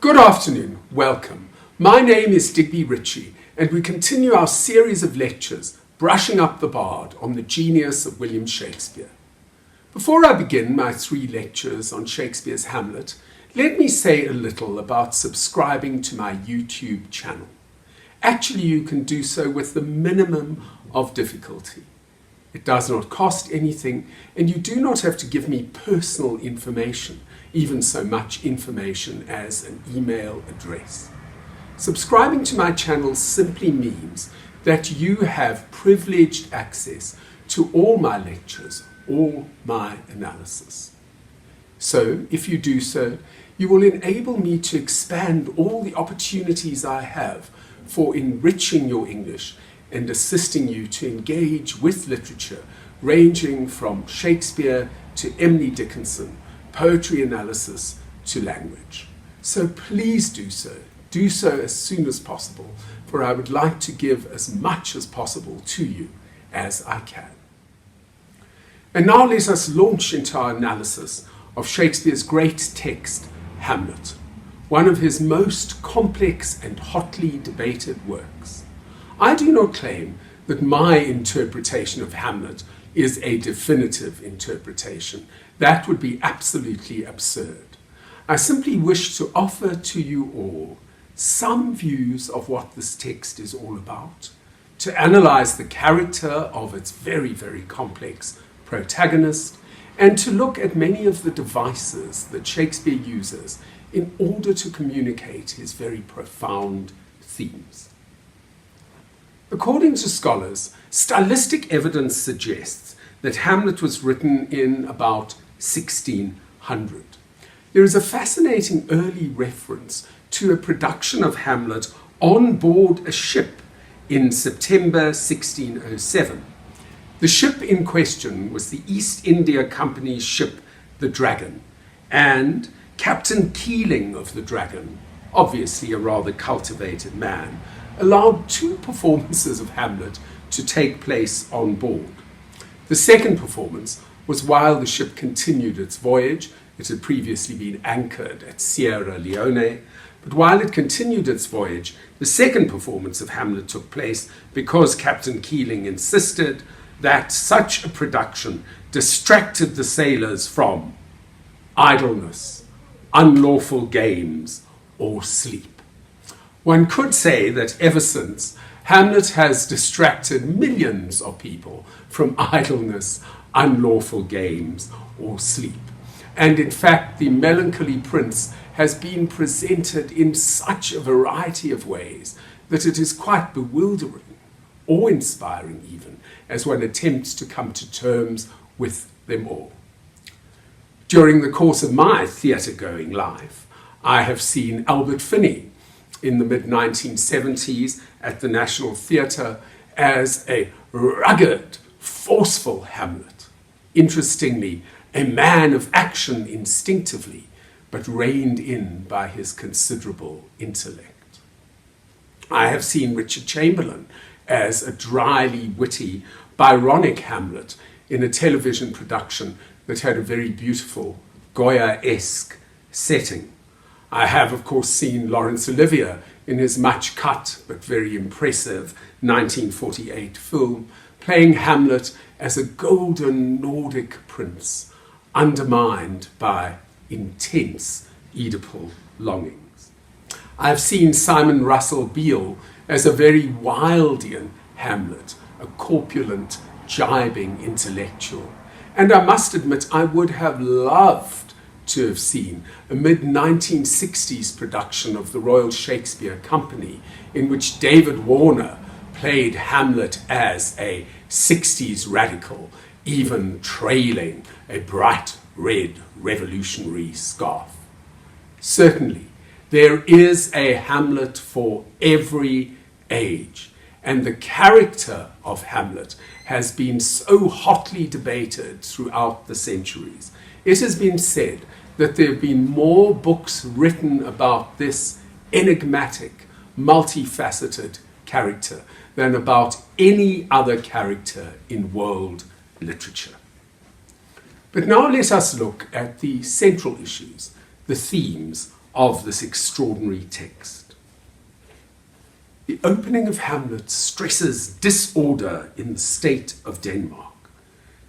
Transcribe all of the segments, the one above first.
Good afternoon, welcome. My name is Digby Ricci, and we continue our series of lectures, Brushing Up the Bard on the Genius of William Shakespeare. Before I begin my 3 lectures on Shakespeare's Hamlet, let me say a little about subscribing to my YouTube channel. Actually, you can do so with the minimum of difficulty. It does not cost anything, and you do not have to give me personal information, even so much information as an email address. Subscribing to my channel simply means that you have privileged access to all my lectures, all my analysis. So, if you do so, you will enable me to expand all the opportunities I have for enriching your English and assisting you to engage with literature ranging from Shakespeare to Emily Dickinson, poetry analysis to language. So please do so. Do so as soon as possible, for I would like to give as much as possible to you as I can. And now let us launch into our analysis of Shakespeare's great text, Hamlet, one of his most complex and hotly debated works. I do not claim that my interpretation of Hamlet is a definitive interpretation. That would be absolutely absurd. I simply wish to offer to you all some views of what this text is all about, to analyze the character of its very, very complex protagonist, and to look at many of the devices that Shakespeare uses in order to communicate his very profound themes. According to scholars, stylistic evidence suggests that Hamlet was written in about 1600. There is a fascinating early reference to a production of Hamlet on board a ship in September 1607. The ship in question was the East India Company's ship, the Dragon, and Captain Keeling of the Dragon, obviously a rather cultivated man, allowed 2 performances of Hamlet to take place on board. The second performance was while the ship continued its voyage. It had previously been anchored at Sierra Leone, but while it continued its voyage, the second performance of Hamlet took place because Captain Keeling insisted that such a production distracted the sailors from idleness, unlawful games, or sleep. One could say that ever since, Hamlet has distracted millions of people from idleness, unlawful games, or sleep. And in fact, the melancholy prince has been presented in such a variety of ways that it is quite bewildering, awe-inspiring even, as one attempts to come to terms with them all. During the course of my theatre-going life, I have seen Albert Finney in the mid-1970s at the National Theatre as a rugged, forceful Hamlet. Interestingly, a man of action instinctively, but reined in by his considerable intellect. I have seen Richard Chamberlain as a dryly witty, Byronic Hamlet in a television production that had a very beautiful Goya-esque setting. I have, of course, seen Laurence Olivier in his much cut but very impressive 1948 film, playing Hamlet as a golden Nordic prince, undermined by intense Oedipal longings. I have seen Simon Russell Beale as a very Wildian Hamlet, a corpulent, jibing intellectual. And I must admit, I would have loved to have seen a mid-1960s production of the Royal Shakespeare Company in which David Warner played Hamlet as a 60s radical, even trailing a bright red revolutionary scarf. Certainly, there is a Hamlet for every age, and the character of Hamlet has been so hotly debated throughout the centuries. It has been said that there have been more books written about this enigmatic, multifaceted character than about any other character in world literature. But now let us look at the central issues, the themes of this extraordinary text. The opening of Hamlet stresses disorder in the state of Denmark.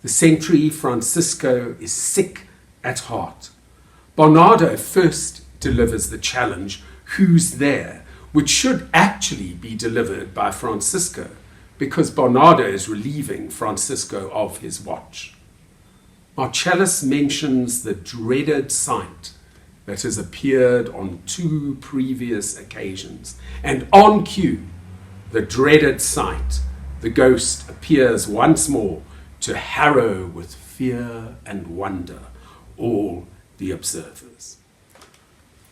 The sentry Francisco is sick at heart. Bernardo first delivers the challenge, "Who's there?" which should actually be delivered by Francisco, because Bernardo is relieving Francisco of his watch. Marcellus mentions the dreaded sight that has appeared on 2 previous occasions, and on cue, the dreaded sight, the ghost appears once more to harrow with fear and wonder all the observers.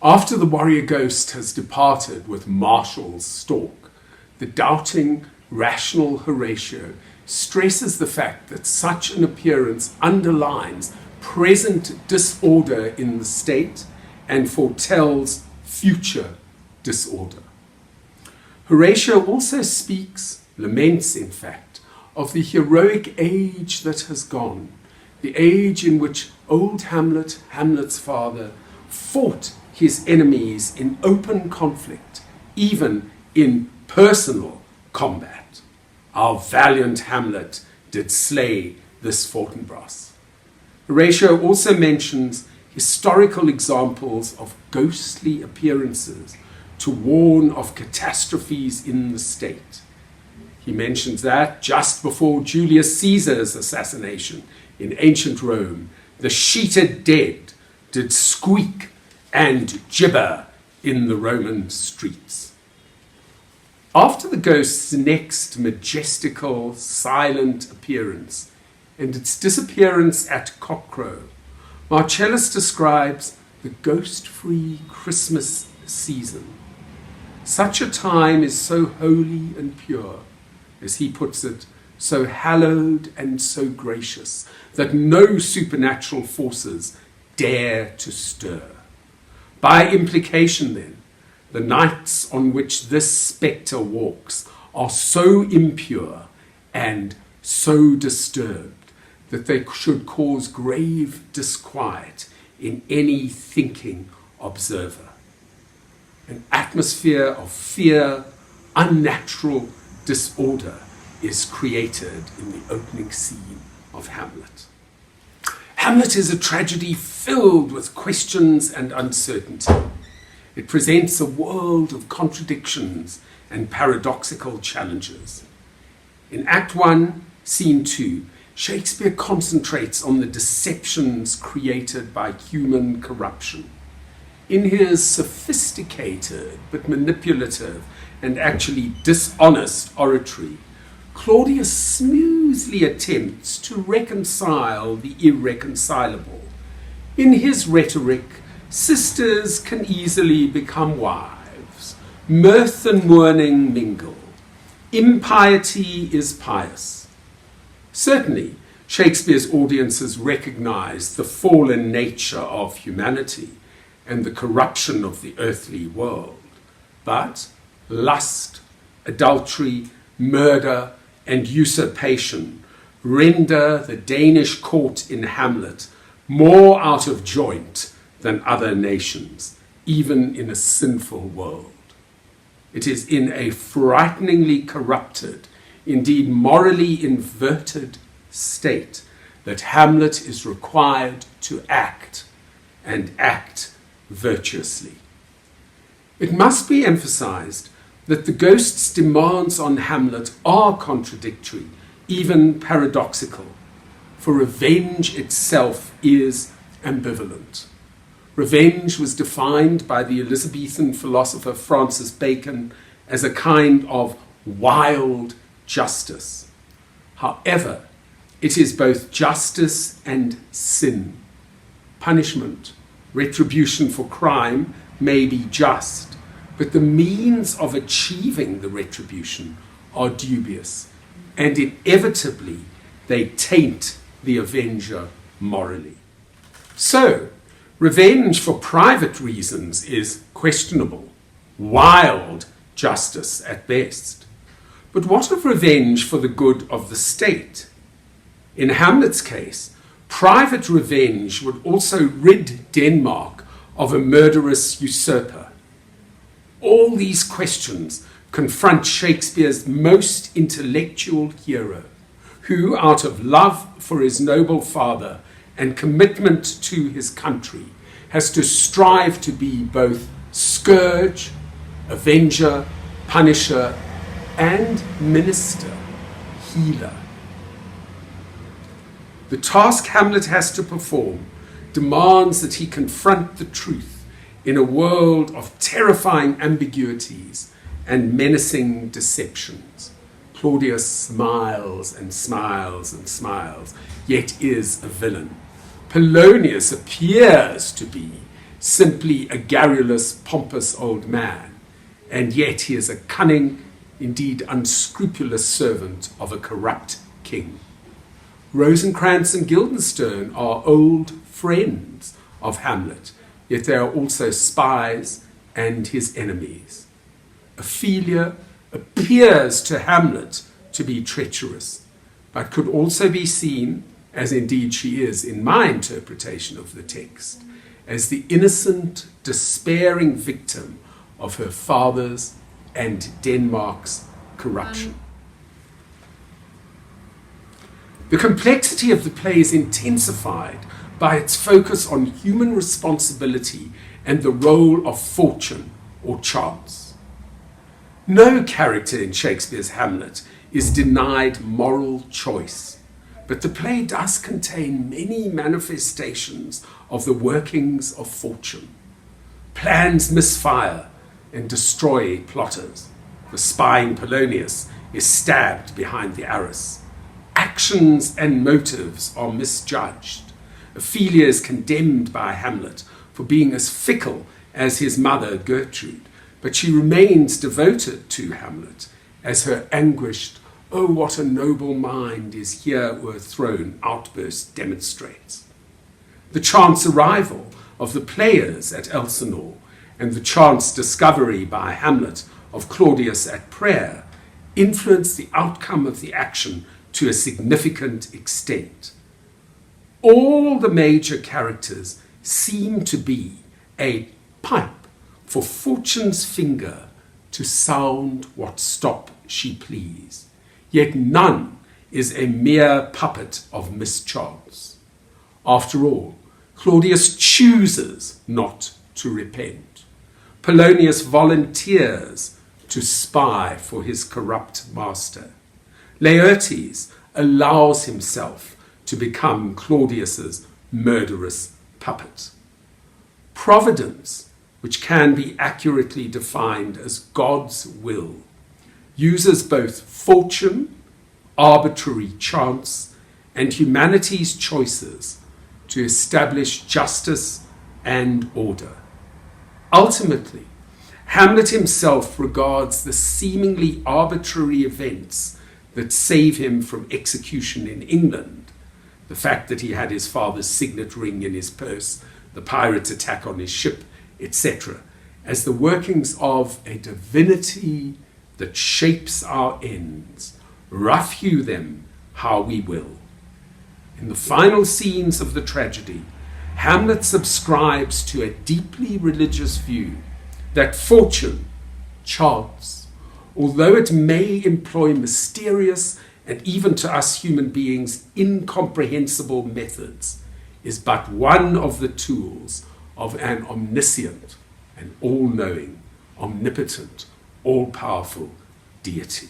After the warrior ghost has departed with Martial's stalk, the doubting, rational Horatio stresses the fact that such an appearance underlines present disorder in the state and foretells future disorder. Horatio also speaks, laments in fact, of the heroic age that has gone, the age in which old Hamlet, Hamlet's father, fought his enemies in open conflict, even in personal combat. Our valiant Hamlet did slay this Fortinbras. Horatio also mentions historical examples of ghostly appearances to warn of catastrophes in the state. He mentions that just before Julius Caesar's assassination in ancient Rome, the sheeted dead did squeak and gibber in the Roman streets. After the ghost's next majestical, silent appearance and its disappearance at cockcrow, Marcellus describes the ghost-free Christmas season. Such a time is so holy and pure, as he puts it, so hallowed and so gracious, that no supernatural forces dare to stir. By implication, then, the nights on which this spectre walks are so impure and so disturbed that they should cause grave disquiet in any thinking observer. An atmosphere of fear, unnatural disorder is created in the opening scene of Hamlet. Hamlet is a tragedy filled with questions and uncertainty. It presents a world of contradictions and paradoxical challenges. In Act 1, Scene 2, Shakespeare concentrates on the deceptions created by human corruption. In his sophisticated but manipulative and actually dishonest oratory, Claudius smoothly attempts to reconcile the irreconcilable. In his rhetoric, sisters can easily become wives, mirth and mourning mingle, impiety is pious. Certainly, Shakespeare's audiences recognize the fallen nature of humanity and the corruption of the earthly world. But lust, adultery, murder, and usurpation render the Danish court in Hamlet more out of joint than other nations, even in a sinful world. It is in a frighteningly corrupted, indeed morally inverted state that Hamlet is required to act, and act virtuously. It must be emphasized that the ghost's demands on Hamlet are contradictory, even paradoxical, for revenge itself is ambivalent. Revenge was defined by the Elizabethan philosopher Francis Bacon as a kind of wild justice. However, it is both justice and sin. Punishment, retribution for crime may be just, but the means of achieving the retribution are dubious, and inevitably they taint the avenger morally. So, revenge for private reasons is questionable, wild justice at best. But what of revenge for the good of the state? In Hamlet's case, private revenge would also rid Denmark of a murderous usurper? All these questions confront Shakespeare's most intellectual hero, who, out of love for his noble father and commitment to his country, has to strive to be both scourge, avenger, punisher, and minister, healer. The task Hamlet has to perform demands that he confront the truth in a world of terrifying ambiguities and menacing deceptions. Claudius smiles and smiles and smiles, yet is a villain. Polonius appears to be simply a garrulous, pompous old man, and yet he is a cunning, indeed unscrupulous servant of a corrupt king. Rosencrantz and Guildenstern are old friends of Hamlet, yet they are also spies and his enemies. Ophelia appears to Hamlet to be treacherous, but could also be seen, as indeed she is in my interpretation of the text, as the innocent, despairing victim of her father's and Denmark's corruption. The complexity of the play is intensified by its focus on human responsibility and the role of fortune or chance. No character in Shakespeare's Hamlet is denied moral choice, but the play does contain many manifestations of the workings of fortune. Plans misfire and destroy plotters. The spying Polonius is stabbed behind the arras. Actions and motives are misjudged. Ophelia is condemned by Hamlet for being as fickle as his mother Gertrude, but she remains devoted to Hamlet as her anguished, "Oh, what a noble mind is here o'erthrown" outburst demonstrates. The chance arrival of the players at Elsinore and the chance discovery by Hamlet of Claudius at prayer influence the outcome of the action to a significant extent. All the major characters seem to be a pipe for fortune's finger to sound what stop she please, yet none is a mere puppet of mischance. After all, Claudius chooses not to repent. Polonius volunteers to spy for his corrupt master. Laertes allows himself to become Claudius's murderous puppet. Providence, which can be accurately defined as God's will, uses both fortune, arbitrary chance, and humanity's choices to establish justice and order. Ultimately, Hamlet himself regards the seemingly arbitrary events that save him from execution in England, the fact that he had his father's signet ring in his purse, the pirates' attack on his ship, etc., as the workings of a divinity that shapes our ends, rough hew them how we will. In the final scenes of the tragedy, Hamlet subscribes to a deeply religious view that fortune, chance, although it may employ mysterious and even to us human beings incomprehensible methods, is but one of the tools of an omniscient and all-knowing, omnipotent, all-powerful deity.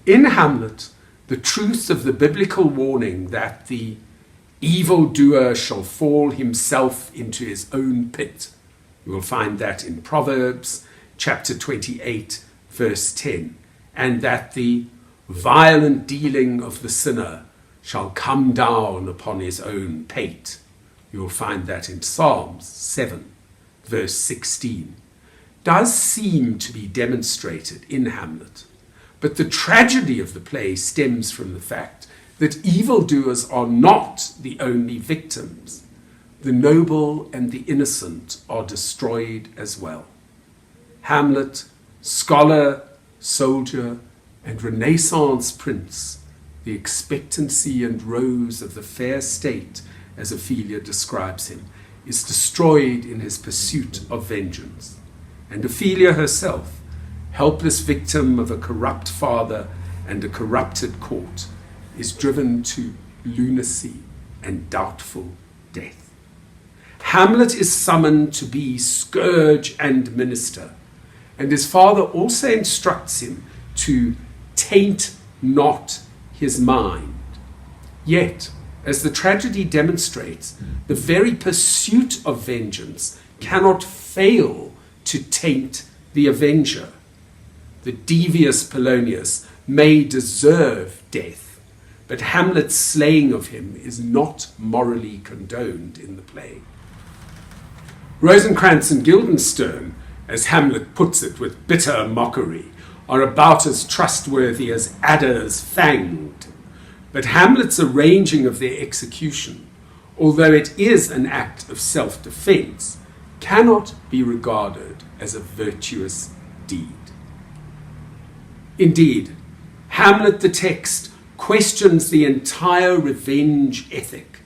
In Hamlet, the truth of the biblical warning that the evildoer shall fall himself into his own pit, you will find that in Proverbs chapter 28, verse 10, and that the violent dealing of the sinner shall come down upon his own pate. You will find that in Psalms 7, verse 16, does seem to be demonstrated in Hamlet. But the tragedy of the play stems from the fact that evildoers are not the only victims. The noble and the innocent are destroyed as well. Hamlet, scholar, soldier, and Renaissance prince, the expectancy and rose of the fair state as Ophelia describes him, is destroyed in his pursuit of vengeance. And Ophelia herself, helpless victim of a corrupt father and a corrupted court, is driven to lunacy and doubtful death. Hamlet is summoned to be scourge and minister, and his father also instructs him to taint not his mind. Yet, as the tragedy demonstrates, the very pursuit of vengeance cannot fail to taint the avenger. The devious Polonius may deserve death, but Hamlet's slaying of him is not morally condoned in the play. Rosencrantz and Guildenstern, as Hamlet puts it with bitter mockery, are about as trustworthy as adders fanged. But Hamlet's arranging of their execution, although it is an act of self-defense, cannot be regarded as a virtuous deed. Indeed, Hamlet the text questions the entire revenge ethic,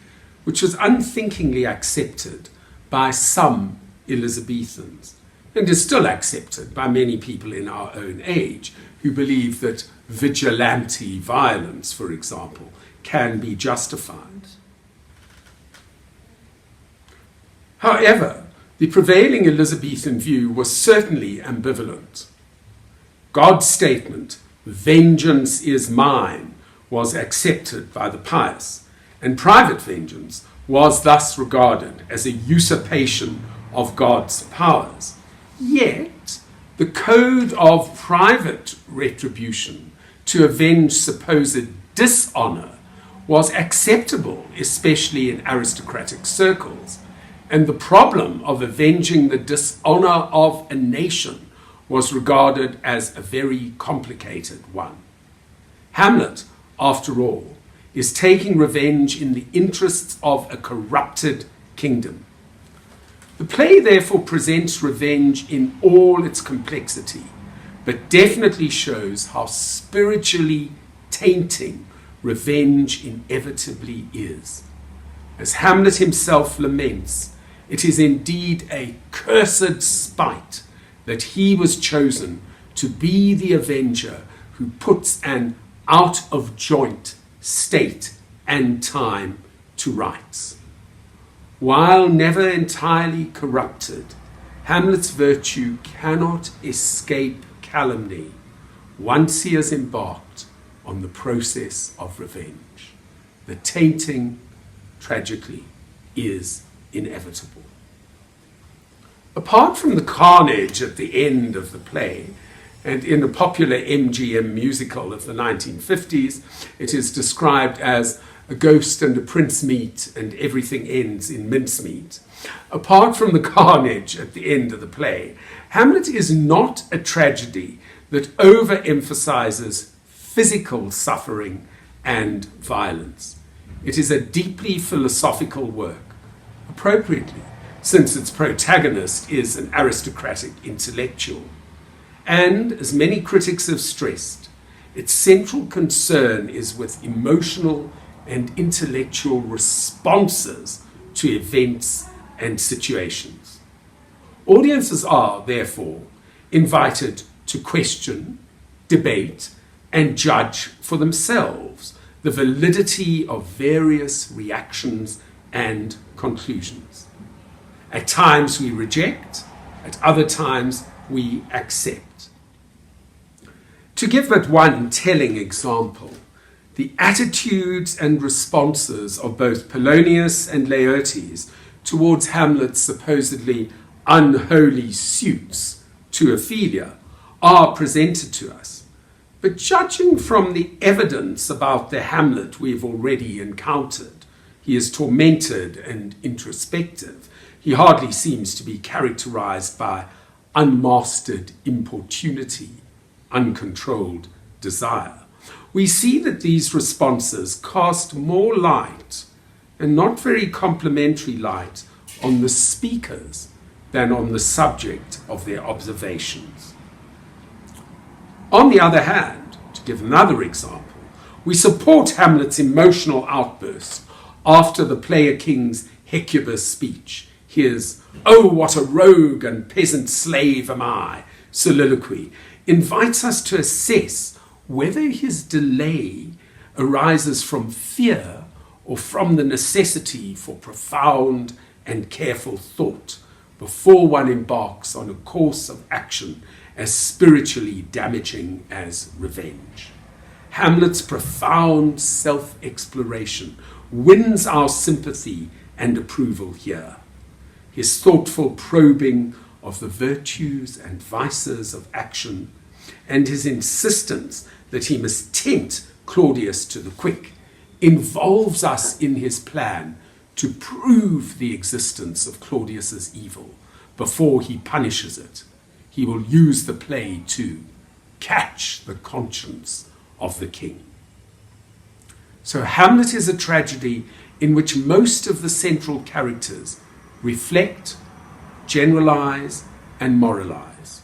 which was unthinkingly accepted by some Elizabethans, and is still accepted by many people in our own age who believe that vigilante violence, for example, can be justified. However, the prevailing Elizabethan view was certainly ambivalent. God's statement, "Vengeance is mine," was accepted by the pious, and private vengeance was thus regarded as a usurpation of God's powers. Yet, the code of private retribution to avenge supposed dishonor was acceptable, especially in aristocratic circles, and the problem of avenging the dishonor of a nation was regarded as a very complicated one. Hamlet, after all, is taking revenge in the interests of a corrupted kingdom. The play therefore presents revenge in all its complexity, but definitely shows how spiritually tainting revenge inevitably is. As Hamlet himself laments, it is indeed a cursed spite that he was chosen to be the avenger who puts an out-of-joint state and time to rights. While never entirely corrupted, Hamlet's virtue cannot escape calumny once he has embarked on the process of revenge. The tainting, tragically, is inevitable. Apart from the carnage at the end of the play, and in a popular MGM musical of the 1950s, it is described as a ghost and a prince meet and everything ends in mincemeat. Apart from the carnage at the end of the play, Hamlet is not a tragedy that overemphasizes physical suffering and violence. It is a deeply philosophical work, appropriately, since its protagonist is an aristocratic intellectual. And, as many critics have stressed, its central concern is with emotional and intellectual responses to events and situations. Audiences are, therefore, invited to question, debate, and judge for themselves the validity of various reactions and conclusions. At times we reject, at other times we accept. To give but one telling example, the attitudes and responses of both Polonius and Laertes towards Hamlet's supposedly unholy suits to Ophelia are presented to us. But judging from the evidence about the Hamlet we've already encountered, he is tormented and introspective. He hardly seems to be characterized by unmastered importunity, uncontrolled desire. We see that these responses cast more light, and not very complimentary light, on the speakers than on the subject of their observations. On the other hand, to give another example, we support Hamlet's emotional outburst after the player king's Hecuba's speech, his "Oh, what a rogue and peasant slave am I" soliloquy invites us to assess whether his delay arises from fear or from the necessity for profound and careful thought before one embarks on a course of action as spiritually damaging as revenge. Hamlet's profound self-exploration wins our sympathy and approval here. His thoughtful probing of the virtues and vices of action, and his insistence that he must tempt Claudius to the quick, involves us in his plan to prove the existence of Claudius's evil before he punishes it. He will use the play to catch the conscience of the king. So Hamlet is a tragedy in which most of the central characters reflect, generalize, and moralize.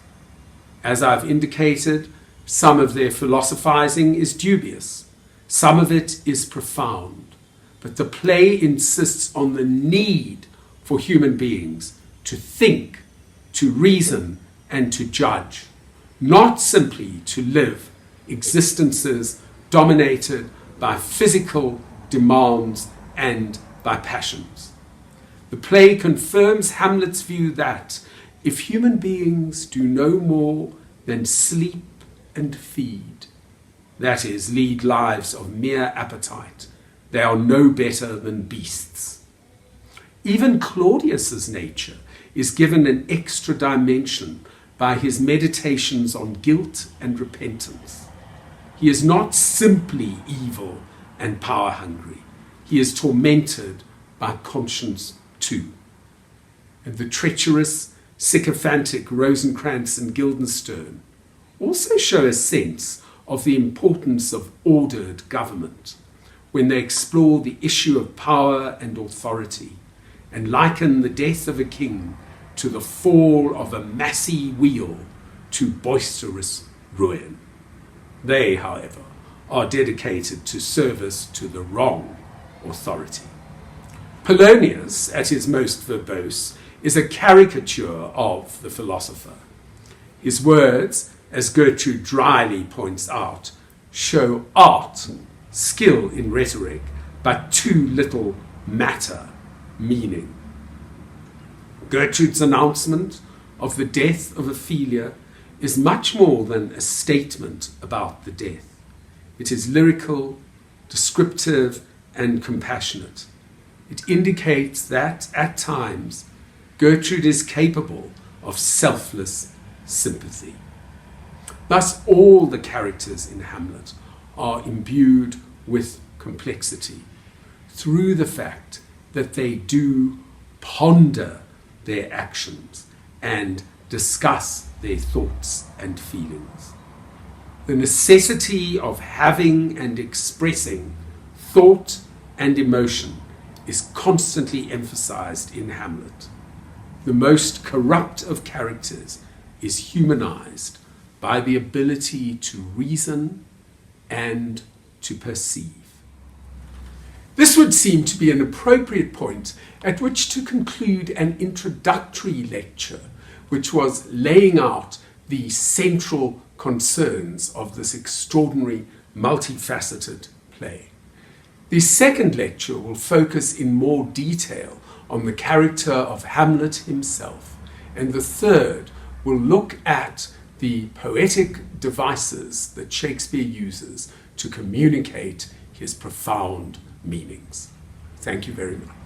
As I've indicated, some of their philosophizing is dubious, some of it is profound, but the play insists on the need for human beings to think, to reason, and to judge, not simply to live existences dominated by physical demands and by passions. The play confirms Hamlet's view that if human beings do no more than sleep and feed, that is, lead lives of mere appetite, they are no better than beasts. Even Claudius's nature is given an extra dimension by his meditations on guilt and repentance. He is not simply evil and power-hungry. He is tormented by conscience too. And the treacherous, sycophantic Rosencrantz and Guildenstern also show a sense of the importance of ordered government when they explore the issue of power and authority and liken the death of a king to the fall of a massy wheel to boisterous ruin. They, however, are dedicated to service to the wrong authority. Polonius, at his most verbose, is a caricature of the philosopher. His words, as Gertrude dryly points out, show art, skill in rhetoric, but too little matter, meaning. Gertrude's announcement of the death of Ophelia is much more than a statement about the death. It is lyrical, descriptive, and compassionate. It indicates that, at times, Gertrude is capable of selfless sympathy. Thus, all the characters in Hamlet are imbued with complexity through the fact that they do ponder their actions and discuss their thoughts and feelings. The necessity of having and expressing thought and emotion is constantly emphasized in Hamlet. The most corrupt of characters is humanized by the ability to reason and to perceive. This would seem to be an appropriate point at which to conclude an introductory lecture, which was laying out the central concerns of this extraordinary, multifaceted play. The second lecture will focus in more detail on the character of Hamlet himself, and the third will look at the poetic devices that Shakespeare uses to communicate his profound meanings. Thank you very much.